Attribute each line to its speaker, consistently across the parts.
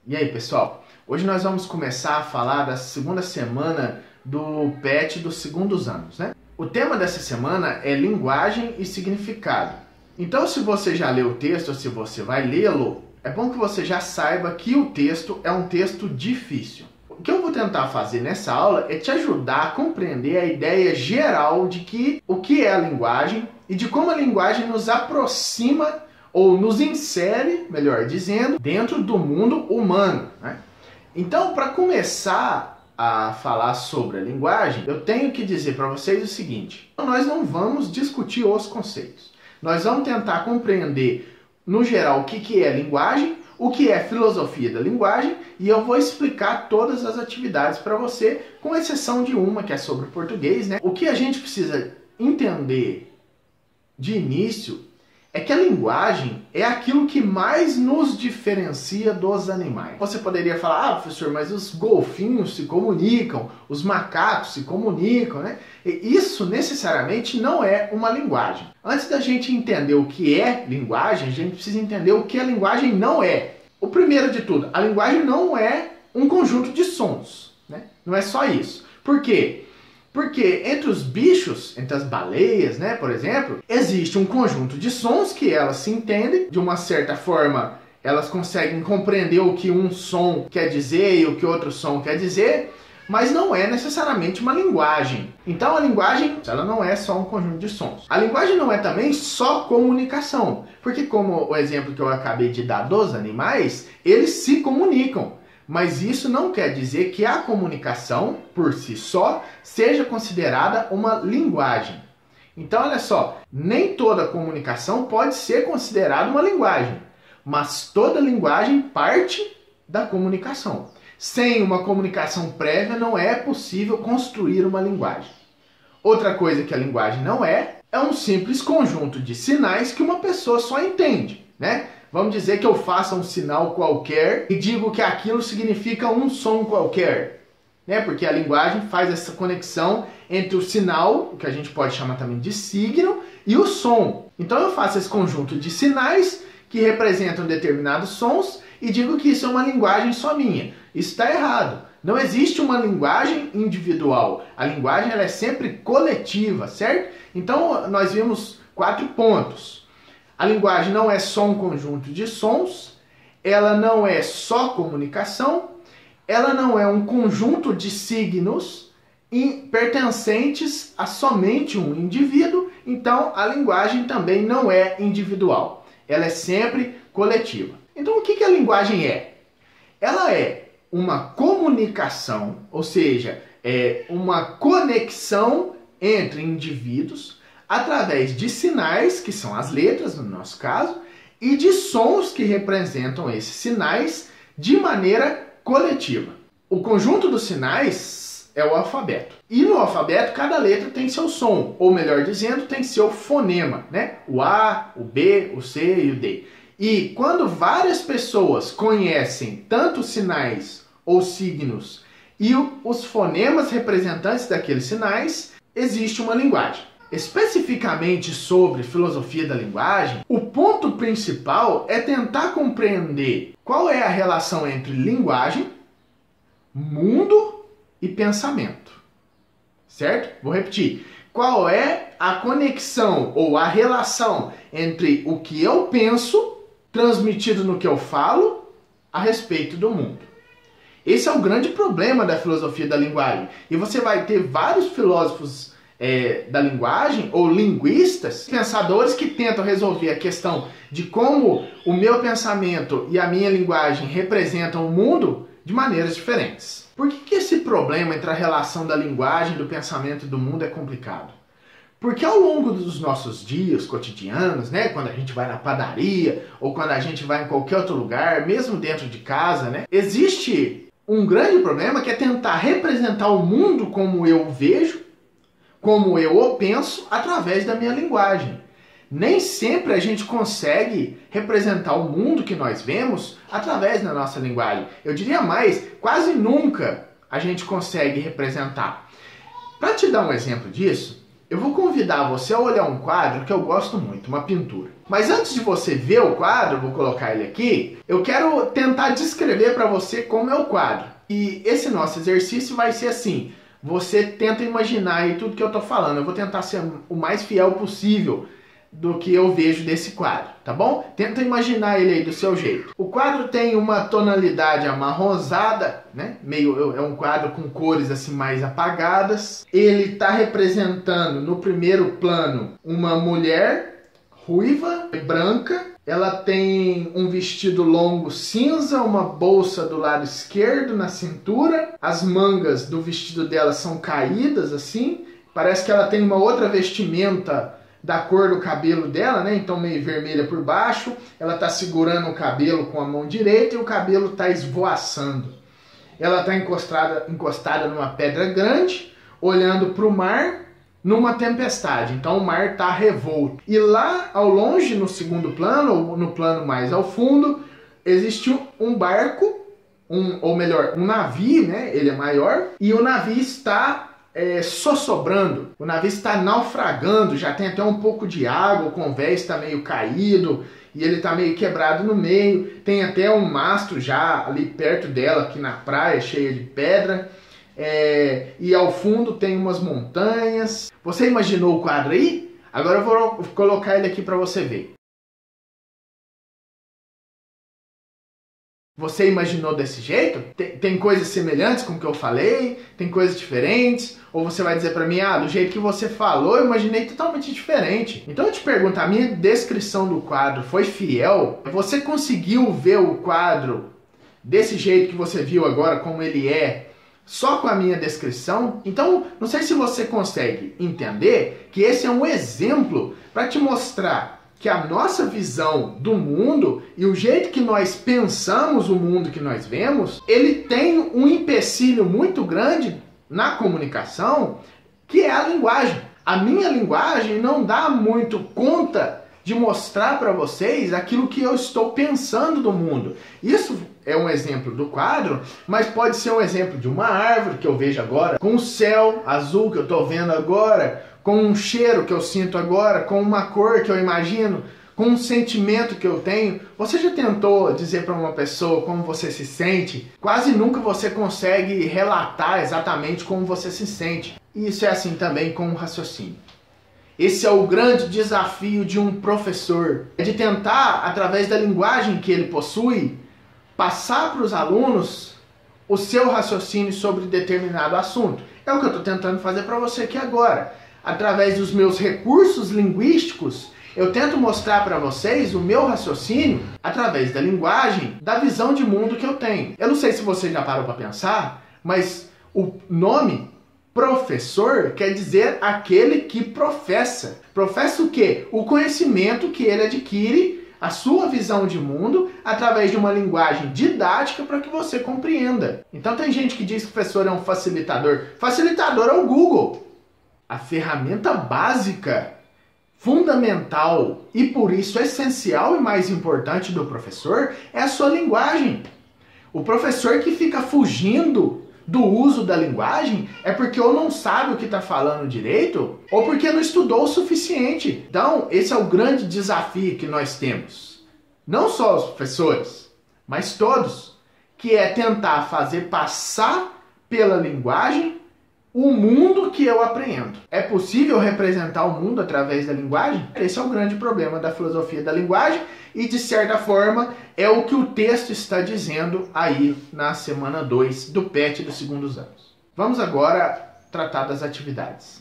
Speaker 1: E aí, pessoal? Hoje nós vamos começar a falar da segunda semana do PET dos segundos anos, né? O tema dessa semana é linguagem e significado. Então, se você já leu o texto, ou se você vai lê-lo, é bom que você já saiba que o texto é um texto difícil. O que eu vou tentar fazer nessa aula é te ajudar a compreender a ideia geral de o que é a linguagem e de como a linguagem nos aproxima ou nos insere, melhor dizendo, dentro do mundo humano, né? Então, para começar a falar sobre a linguagem, eu tenho que dizer para vocês o seguinte: nós não vamos discutir os conceitos. Nós vamos tentar compreender, no geral, o que é linguagem, o que é filosofia da linguagem, e eu vou explicar todas as atividades para você, com exceção de uma, que é sobre português, né? O que a gente precisa entender de início é que a linguagem é aquilo que mais nos diferencia dos animais. Você poderia falar, professor, mas os golfinhos se comunicam, os macacos se comunicam, né? E isso necessariamente não é uma linguagem. Antes da gente entender o que é linguagem, a gente precisa entender o que a linguagem não é. O primeiro de tudo, a linguagem não é um conjunto de sons, né? Não é só isso. Por quê? Porque entre os bichos, entre as baleias, né, por exemplo, existe um conjunto de sons que elas se entendem. De uma certa forma, elas conseguem compreender o que um som quer dizer e o que outro som quer dizer, mas não é necessariamente uma linguagem. Então a linguagem, ela não é só um conjunto de sons. A linguagem não é também só comunicação, porque como o exemplo que eu acabei de dar dos animais, eles se comunicam. Mas isso não quer dizer que a comunicação, por si só, seja considerada uma linguagem. Então, olha só, nem toda comunicação pode ser considerada uma linguagem, mas toda linguagem parte da comunicação. Sem uma comunicação prévia, não é possível construir uma linguagem. Outra coisa que a linguagem não é um simples conjunto de sinais que uma pessoa só entende, né? Vamos dizer que eu faça um sinal qualquer e digo que aquilo significa um som qualquer, né? Porque a linguagem faz essa conexão entre o sinal, o que a gente pode chamar também de signo, e o som. Então eu faço esse conjunto de sinais que representam determinados sons e digo que isso é uma linguagem só minha. Isso está errado. Não existe uma linguagem individual. A linguagem ela é sempre coletiva, certo? Então nós vimos 4 pontos. A linguagem não é só um conjunto de sons, ela não é só comunicação, ela não é um conjunto de signos pertencentes a somente um indivíduo, então a linguagem também não é individual, ela é sempre coletiva. Então o que a linguagem é? Ela é uma comunicação, ou seja, é uma conexão entre indivíduos, através de sinais, que são as letras no nosso caso, e de sons que representam esses sinais de maneira coletiva. O conjunto dos sinais é o alfabeto. E no alfabeto, cada letra tem seu som, ou melhor dizendo, tem seu fonema, né? O A, o B, o C e o D. E quando várias pessoas conhecem tanto os sinais ou signos e os fonemas representantes daqueles sinais, existe uma linguagem. Especificamente sobre filosofia da linguagem, o ponto principal é tentar compreender qual é a relação entre linguagem, mundo e pensamento. Certo? Vou repetir. Qual é a conexão ou a relação entre o que eu penso, transmitido no que eu falo, a respeito do mundo? Esse é o grande problema da filosofia da linguagem. E você vai ter vários filósofos da linguagem, ou linguistas, pensadores que tentam resolver a questão de como o meu pensamento e a minha linguagem representam o mundo de maneiras diferentes. Por que esse problema entre a relação da linguagem, do pensamento e do mundo é complicado? Porque ao longo dos nossos dias cotidianos, né, quando a gente vai na padaria, ou quando a gente vai em qualquer outro lugar, mesmo dentro de casa, né, existe um grande problema que é tentar representar o mundo como eu vejo, como eu o penso, através da minha linguagem. Nem sempre a gente consegue representar o mundo que nós vemos através da nossa linguagem. Eu diria mais, quase nunca a gente consegue representar. Para te dar um exemplo disso, eu vou convidar você a olhar um quadro que eu gosto muito, uma pintura. Mas antes de você ver o quadro, vou colocar ele aqui, eu quero tentar descrever para você como é o quadro. E esse nosso exercício vai ser assim, você tenta imaginar aí tudo que eu tô falando, eu vou tentar ser o mais fiel possível do que eu vejo desse quadro, tá bom? Tenta imaginar ele aí do seu jeito. O quadro tem uma tonalidade amarronzada, né? É um quadro com cores assim mais apagadas. Ele está representando no primeiro plano uma mulher ruiva e branca. Ela tem um vestido longo cinza, uma bolsa do lado esquerdo na cintura. As mangas do vestido dela são caídas assim. Parece que ela tem uma outra vestimenta da cor do cabelo dela, né? Então meio vermelha por baixo. Ela está segurando o cabelo com a mão direita e o cabelo está esvoaçando. Ela está encostada numa pedra grande, olhando para o mar numa tempestade. Então o mar está revolto. E lá ao longe, no segundo plano, ou no plano mais ao fundo, existe um barco, ou melhor, um navio, né? Ele é maior, e o navio está sossobrando, o navio está naufragando, já tem até um pouco de água, o convés está meio caído e ele está meio quebrado no meio, tem até um mastro já ali perto dela, aqui na praia, cheia de pedra, e ao fundo tem umas montanhas. Você imaginou o quadro aí? Agora eu vou colocar ele aqui para você ver. Você imaginou desse jeito? Tem coisas semelhantes com o que eu falei? Tem coisas diferentes? Ou você vai dizer para mim, do jeito que você falou, eu imaginei totalmente diferente. Então eu te pergunto, a minha descrição do quadro foi fiel? Você conseguiu ver o quadro desse jeito que você viu agora, como ele é, só com a minha descrição? Então, não sei se você consegue entender que esse é um exemplo para te mostrar que a nossa visão do mundo e o jeito que nós pensamos o mundo que nós vemos, ele tem um empecilho muito grande na comunicação, que é a linguagem. A minha linguagem não dá muito conta de mostrar para vocês aquilo que eu estou pensando do mundo. Isso é um exemplo do quadro, mas pode ser um exemplo de uma árvore que eu vejo agora, com o céu azul que eu estou vendo agora, com um cheiro que eu sinto agora, com uma cor que eu imagino, com um sentimento que eu tenho. Você já tentou dizer para uma pessoa como você se sente? Quase nunca você consegue relatar exatamente como você se sente. E isso é assim também com o raciocínio. Esse é o grande desafio de um professor, é de tentar, através da linguagem que ele possui, passar para os alunos o seu raciocínio sobre determinado assunto. É o que eu estou tentando fazer para você aqui agora. Através dos meus recursos linguísticos, eu tento mostrar para vocês o meu raciocínio através da linguagem, da visão de mundo que eu tenho. Eu não sei se você já parou para pensar, mas o nome professor quer dizer aquele que professa. Professa o quê? O conhecimento que ele adquire, a sua visão de mundo, através de uma linguagem didática para que você compreenda. Então tem gente que diz que o professor é um facilitador. Facilitador é o Google. A ferramenta básica, fundamental e por isso essencial e mais importante do professor é a sua linguagem. O professor que fica fugindo do uso da linguagem é porque ou não sabe o que está falando direito ou porque não estudou o suficiente. Então, esse é o grande desafio que nós temos. Não só os professores, mas todos, que é tentar fazer passar pela linguagem o mundo que eu apreendo. É possível representar o mundo através da linguagem? Esse é o grande problema da filosofia da linguagem e, de certa forma, é o que o texto está dizendo aí na semana 2 do PET dos segundos anos. Vamos agora tratar das atividades.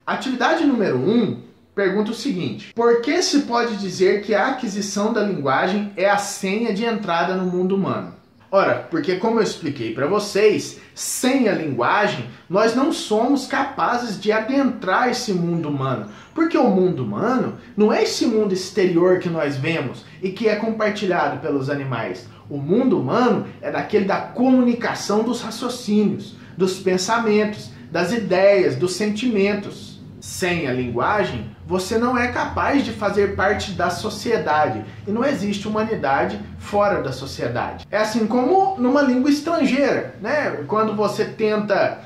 Speaker 1: Atividade número 1 pergunta o seguinte: por que se pode dizer que a aquisição da linguagem é a senha de entrada no mundo humano? Ora, porque como eu expliquei para vocês, sem a linguagem, nós não somos capazes de adentrar esse mundo humano. Porque o mundo humano não é esse mundo exterior que nós vemos e que é compartilhado pelos animais. O mundo humano é daquele da comunicação dos raciocínios, dos pensamentos, das ideias, dos sentimentos. Sem a linguagem, você não é capaz de fazer parte da sociedade. E não existe humanidade fora da sociedade. É assim como numa língua estrangeira, né? Quando você tenta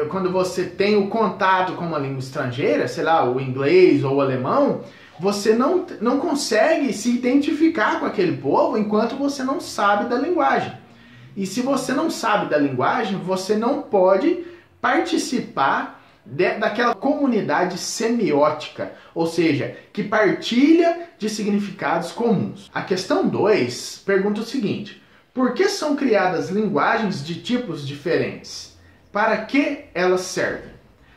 Speaker 1: quando você tem o contato com uma língua estrangeira, sei lá, o inglês ou o alemão, você não consegue se identificar com aquele povo enquanto você não sabe da linguagem. E se você não sabe da linguagem, você não pode participar daquela comunidade semiótica, ou seja, que partilha de significados comuns. A questão 2 pergunta o seguinte: por que são criadas linguagens de tipos diferentes? Para que elas servem?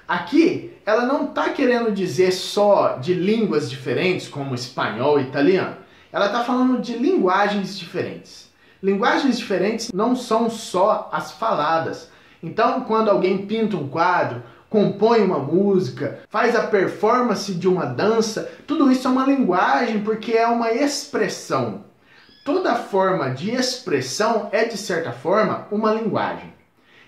Speaker 1: Aqui, ela não está querendo dizer só de línguas diferentes, como espanhol e italiano. Ela está falando de linguagens diferentes. Linguagens diferentes não são só as faladas. Então, quando alguém pinta um quadro, compõe uma música, faz a performance de uma dança, tudo isso é uma linguagem porque é uma expressão. Toda forma de expressão é, de certa forma, uma linguagem.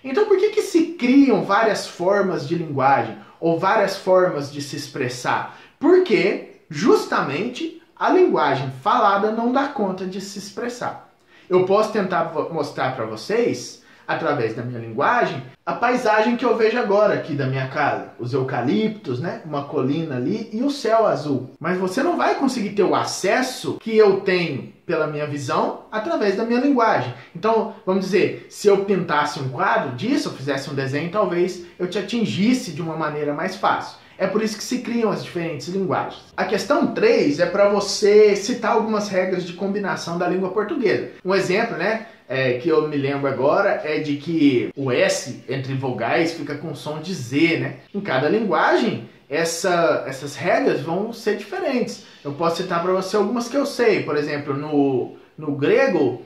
Speaker 1: Então, por que se criam várias formas de linguagem ou várias formas de se expressar? Porque, justamente, a linguagem falada não dá conta de se expressar. Eu posso tentar mostrar para vocês, através da minha linguagem, a paisagem que eu vejo agora aqui da minha casa. Os eucaliptos, né? Uma colina ali e o céu azul. Mas você não vai conseguir ter o acesso que eu tenho pela minha visão através da minha linguagem. Então, vamos dizer, se eu pintasse um quadro disso, eu fizesse um desenho, talvez eu te atingisse de uma maneira mais fácil. É por isso que se criam as diferentes linguagens. A questão 3 é para você citar algumas regras de combinação da língua portuguesa. Um exemplo, né, que eu me lembro agora é de que o S entre vogais fica com som de Z, né? Em cada linguagem, essas regras vão ser diferentes. Eu posso citar para você algumas que eu sei. Por exemplo, no grego,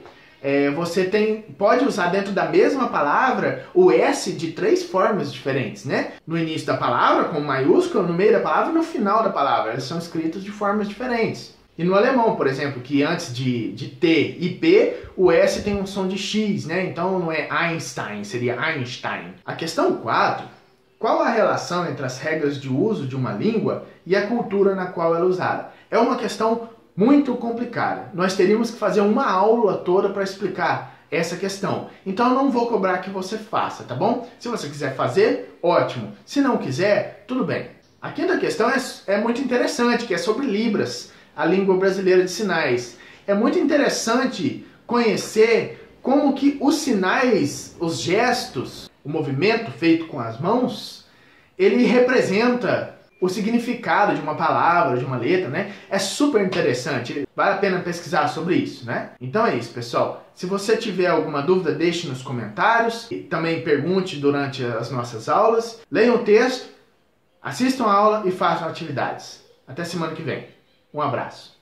Speaker 1: você pode usar dentro da mesma palavra o S de 3 formas diferentes, né? No início da palavra, com maiúsculo, no meio da palavra e no final da palavra. Elas são escritas de formas diferentes. E no alemão, por exemplo, que antes de T e P, o S tem um som de X, né? Então não é Einstein, seria Einstein. A questão 4, qual a relação entre as regras de uso de uma língua e a cultura na qual ela é usada? É uma questão muito complicada. Nós teríamos que fazer uma aula toda para explicar essa questão. Então eu não vou cobrar que você faça, tá bom? Se você quiser fazer, ótimo. Se não quiser, tudo bem. A quinta questão é muito interessante, que é sobre Libras, a língua brasileira de sinais. É muito interessante conhecer como que os sinais, os gestos, o movimento feito com as mãos, ele representa o significado de uma palavra, de uma letra, né? É super interessante, vale a pena pesquisar sobre isso, né? Então é isso, pessoal. Se você tiver alguma dúvida, deixe nos comentários. E também pergunte durante as nossas aulas. Leiam o texto, assistam a aula e façam atividades. Até semana que vem. Um abraço.